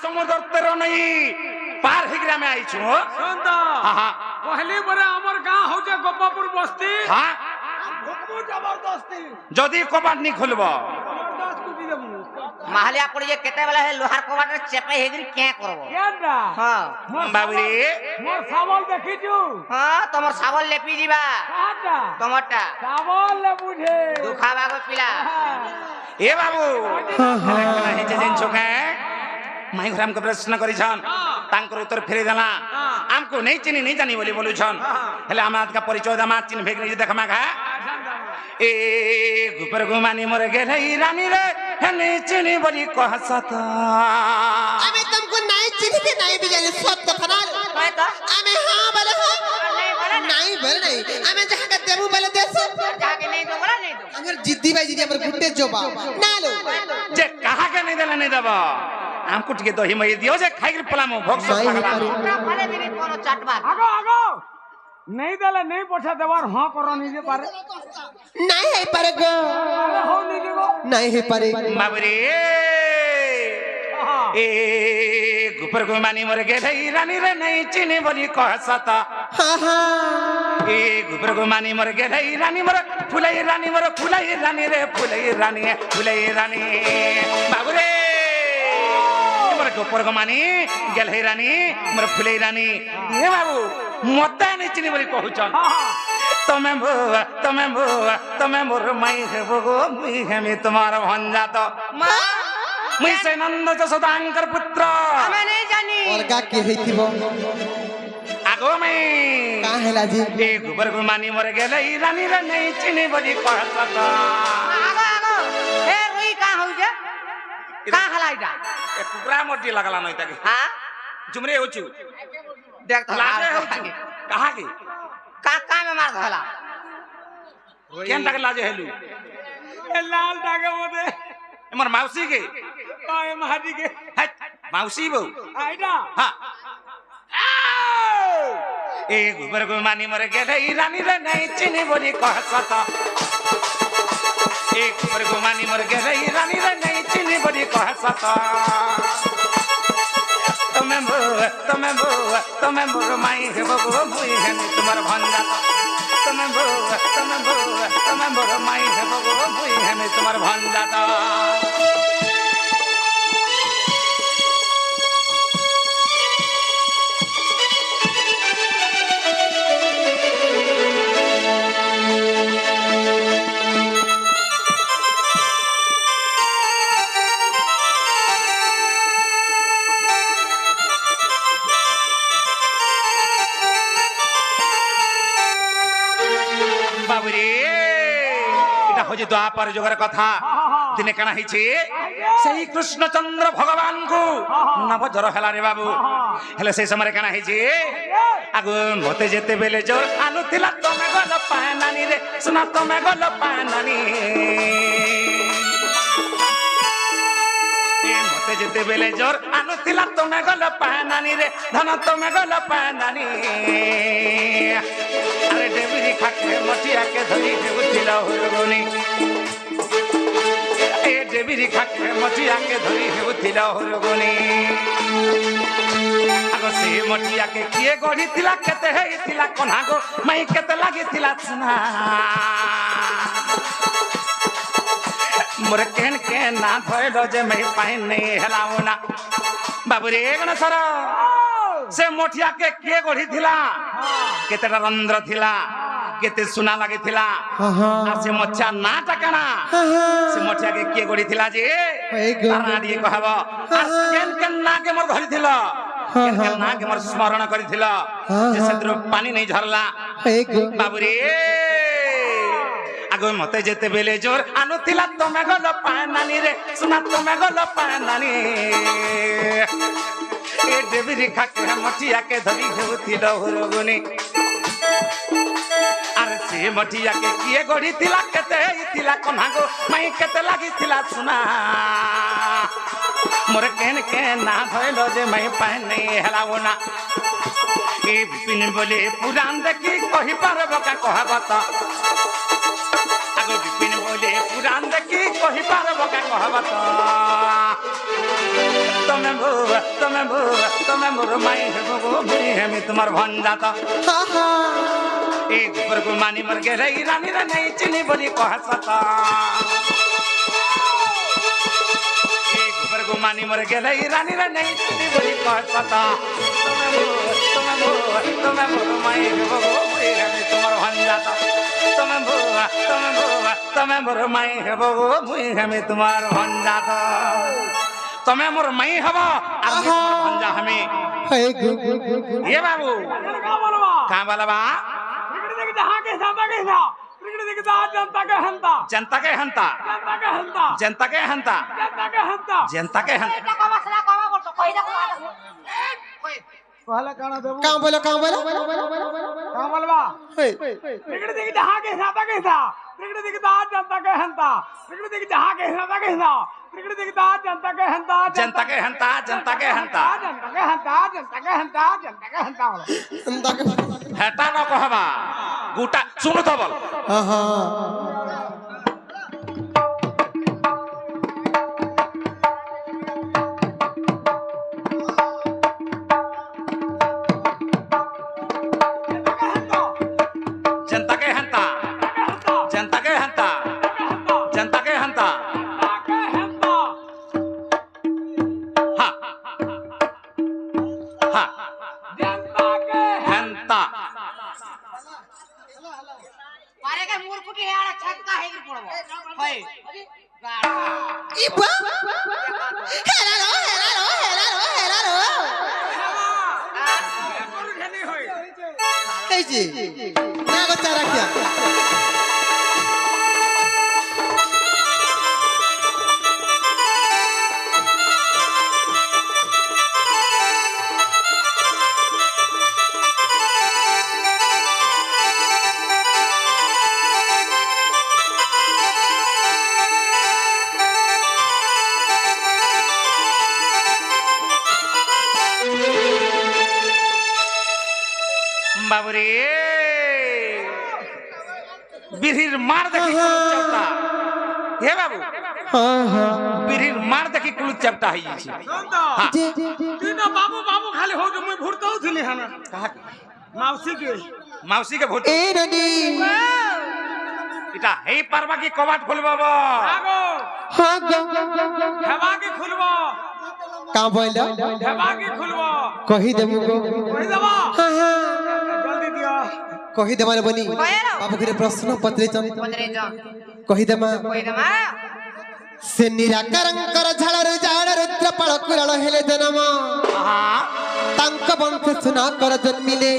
समुद्र तेरो नहीं पार हिगरा में आई छु सुनता हां पहली बरे हमर गांव हो जे गोपापुर बस्ती हां भुकबू जबरदस्ती जदी कबाट नहीं खुलबो जबरदस्त कुटी देबू माहलिया पड़ जे केते बेला है लोहार कबाट चेपे हेगरी क्या करबो केनरा हां बाबरी मोर सावल देखि छु हां तमर सावल लेपी जीवा काटा टमाटा सावल ले बुझे दुखावा को पिला ए बाबू हे जे जिन छोके माई घराम को प्रश्न करी छन तांकर उत्तर फेरे देला हमको नहीं चिनी नहीं जानी बोली बोलू छन हेले आमाद का परिचय दमा चिन भेग नहीं देखमा घा ए गुपर गुमानी मोर गेलै रानी रे हने चिनी बोली कहसत আমি तुमको नहीं चिन्ह के नहीं भी जाने सब तो फना मैं तो আমি हां बोले हां नहीं बोला नहीं बोले नहीं আমি जहां का देबू बोले देसो जाके नहीं दो बोला नहीं दो अगर जिद्दी भाई जी हमर गुड्डे जोबा ना लो जे कहा के नहीं देला नहीं दबा हमको टिके दही मई दियो जे खाइ के पलामो भोग सब खा हमरा भले दिनी कोनो चाटबा आगो आगो नहीं देले नहीं पछा देवार हां करो नहीं जे पारे नहीं है पारे गो अरे हो नहीं जेगो नहीं है पारे बाबरे ए गुपर गुमानी मोर गेलै रानी रे नहीं चिनी बोली कहसत हां हां ए गुपर गुमानी मोर गेलै रानी मोर फुलै रानी मोर फुलै रानी रे फुलै रानी बाबरे मोर गुपर गुमानी गेलै रानी मोर फुलै रानी ए बाबू मते नहीं चिनी बोली कहउछन तमे मोर माई हेबो गो मुई हेमी तुम्हार भंजा तो मां मुई से नंद जसोदांकर पुत्र हमें नहीं जानी और का के हेतिबो आगो में का हैला जी ए गुबर गुमानी मोर गेलै रानी रे नहीं चिनी बोली कहत आगो आगो ए रुई का हो जे का हलाइडा ए कुकरा मोटी लगला नहीं ताके हां जुमरे होचू देख तो लाजे होचू कहा की का में मार धला केन तक लाजे हेलू ए लाल डागे मोदे हमर मौसी के ओए महाजी के हट मौसी बो आइडा हां ए गुबर गुमानी मोर गेलै रानी रे नहीं चिनी बोली कहत ए गुबर गुमानी मोर गेलै रानी रे नहीं चिनी बोली कहत तमे मोर माई हेबो गो मुई हेमी तुम्हार भंजा तमे मोर माई हेबो गो मुई हेमी तुम्हार भंजा बाबुरे इटा हो जे द्वापर जुगर कथा दिने कना हिचे सही कृष्णचंद्र भगवान को नव जर हला रे बाबू हेले से समय कना हिचे आगो मते जेते बेले जोर आनु थिला तमे गल पानानी रे सुना तमे गल पानानी ए मते जेते बेले जोर आनु थिला तमे गल पानानी रे धन तमे गल पानानी अरे डेबिरी खाके मटिया के धरी हेउथिला होरगोनी ए डेबिरी खाके मटिया के धरी हेउथिला होरगोनी आगो से मटिया के किए गढ़ी थिला केते हेइथिला कोनागो माई केते लागिथिला सुना मोर केन के ना भइलो जे मैं पाइन नहीं हेलाउना बाबुरे गणेशर से मोटिया के किए गढ़ी थिला केते रंध्र थिला केते सुना लागि थिला आ से मच्छा ना टकना से मोटिया के किए गढ़ी थिला जे तारा दिए कहबो आ केन केन ना के मोर धरि थिला केन केन ना के मोर स्मरण करि थिला जे सेद्रो पानी नहीं झरला बाबुरे आगो मते जेते बेले जोर आनु थिला तमे गल पानानी रे सुना तमे गल पानानी ए डेबिरी खाके मटिया के धरी हेउथिला होरगोनी अरे से मटिया के किए गढ़ी थिला केते हेइथिला कोनागो माई केते लागिथिला सुना मोर केन के ना धइलो जे मैं पाइन नहीं हेलाउना ए बिपिन बोले पुराण देखी कहि पारबो का कहबत आगो बिपिन बोले पुराण देखी कहि पारबो का कहबत তুমি মোর মাই হেব গো মুই হেমি তোমার ভঞ্জাত হা হা एक पर को मानी मर गे रही रानी रे नहीं चिनी बनी कहसता एक पर को मानी मर गे रही रानी रे नहीं चिनी बनी कहसता तुम्हें मोर माई हेब गो मुई हेमी तुम्हार भंजाता तुम्हें मोर माई हेब गो मुई हेमी तुम्हार भंजाता तुम्हें मोर माई हेब और मुई तुम्हार भंजा हमी हे गु ये बाबू का बोलबा कहां वाला देख जहां के सादा के सा देख जनता के हंता जनता के हंता जनता के हंता जनता के हंता जनता के हंता जनता के हंता এটা কবা সেটা কবা বলতো কই না पहले काना देबो काम बोलो का बोलबा हे देख जहां के सादा के सा देख जनता के हंता देख जहां के सादा के सा देख जनता के हंता जनता के हंता जनता के हंता जनता के हंता जनता के हंता जनता के हंता अंदा के हेटा न कहबा गुटा सुन तो बोल हा हा जनता के हंता जनता के हंता जनता के हंता हाँ हाँ हंता পারে কে মুরকুটি হেড়া ছক্কা হেগি পড়বো হই ইবা হেলালো এই যে না গো চারা কিয়া बाबूरे बिरहिर मार देखी कुलुत चपटा हे बाबू हां हां बिरहिर मार देखी कुलुत चपटा है छी हाँ তুই না বাবু বাবু খালি হও যে মুই ভুরতাও ছিলি হানা कहा মাউসি কে भूत ए रनी इटा हे पारबा की कबाट खोलबाबो আগো हां गो হেবা কি খুলবো का बोलो হেবা কি খুলবো कही देबो गो কই দেবা हां हां জলদি দিও कही देमार बनी কইলো बाबू के प्रश्न पत्रे चल বদরে যা कही देमा কই দমা से निराकरंकर झाड़र झाड़ रुद्रपाल कुराल हेले जन्म हाँ तांक वंश सुना कर जन्मिले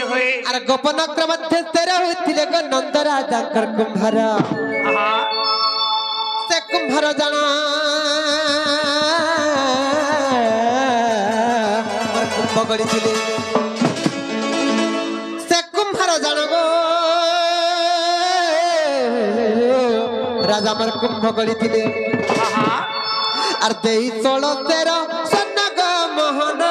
होए अरे गोपन क्रम मध्यस्तर होइथिले ग नंद राजाकर कुंभार हाँ से कुंभार जाना और कुंभ गड़िथिले से कुंभार जान गो राजा मर कुंभ गड़िथिले हाँ আর দেই চলো তের সন্নগ মোহন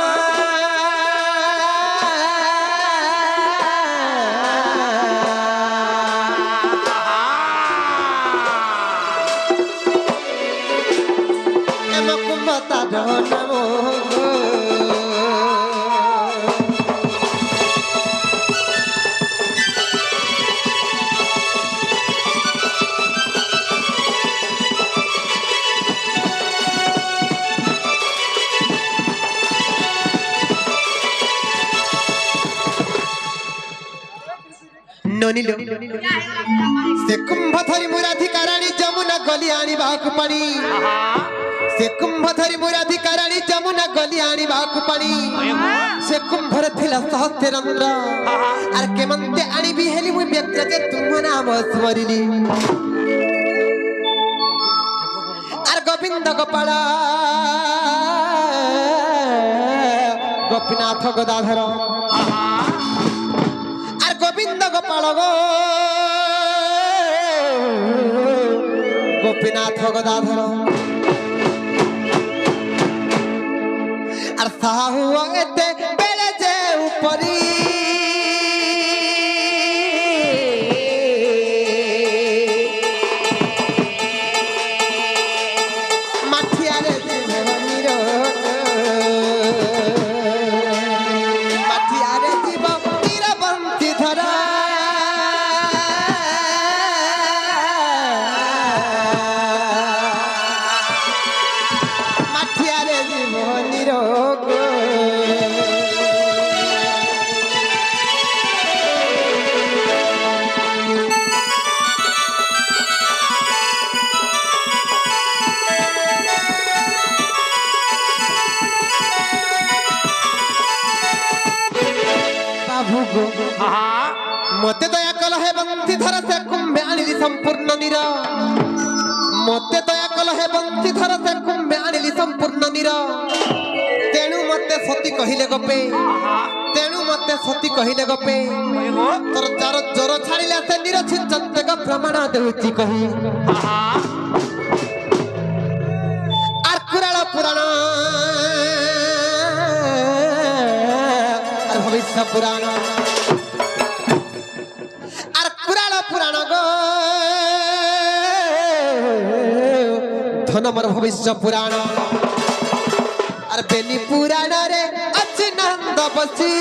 এম কুম্ভতা জনম ननिलो से कुंभ धरी मुराधिकाराणी जमुना गली आनी बाकु पानी से कुंभ धरी मुराधिकाराणी जमुना गली आनी बाकु पानी से कुंभर थिला सहस्रचंद्र आर केमंते आनी भी हेली मु व्यक्त जे तुम नाम स्मरिली आर गोविंद गोपाल गोपीनाथ गदाधर गोविंद गोपाल गो गोपीनाथ गदाधर और साहु एते बेले जे उपरी माठिया रे जीवनीर ରୋଗ ବାବୁ ଗୋ हाँ ମତେ ଦୟା କଲ ହେ ବଂଶୀ ଧର ସେ କୁମ୍ଭେ ଆଣିଲି ସମ୍ପୂର୍ଣ୍ଣ ନିର ମତେ ଦୟା କଲ ହେ ବଂଶୀ ଧର ସେ କୁମ୍ଭେ ଆଣିଲି ସମ୍ପୂର୍ଣ୍ଣ ନିର ତେଣୁ ମତେ ସତୀ କହିଲେ ଗପେ ତେଣୁ ମତେ ସତୀ କହିଲେ ଗପେ କହିବ ତୋର ଯାର ଜ୍ୱର ଛାଡ଼ିଲେ ସେ ନିରଛିଞ୍ଚକ ପ୍ରମାଣ ଦେଉଛି କହି हाँ আর কুরাল পুরাণ আর ভবিষ্য পুরাণ আর কুরাল পুরাণ গো ধনমর ভবিষ্য পুরাণ আর বেনি পুরাণ রে আছে নন্দ বসি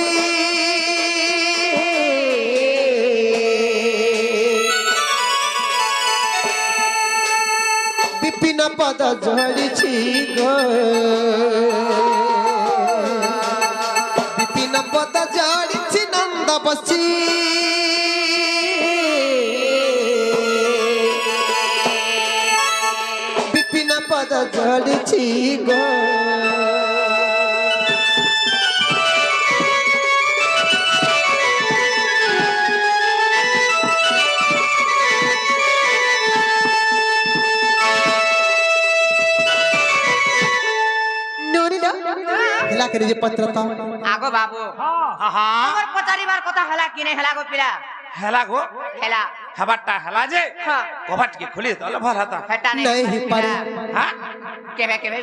বিপিন পদ ঝড়িছি গো বিপিন পদ ঝড়িছি নন্দ বসি বিপিন পদ ঝড়িছি গো ହେଲା କରି ଯେ ପତ୍ର ତ আগো বাবু हाँ তোমার পচারিবার কথা হেলা কিনে হেলা গো পিলা হেলা গো হেলা হেবারটা হেলা যে হ্যাঁ কবাট কি খুলি তাহলে ভাল হতা হেটা नहीं নেই पारे হ্যাঁ কেবে কেবে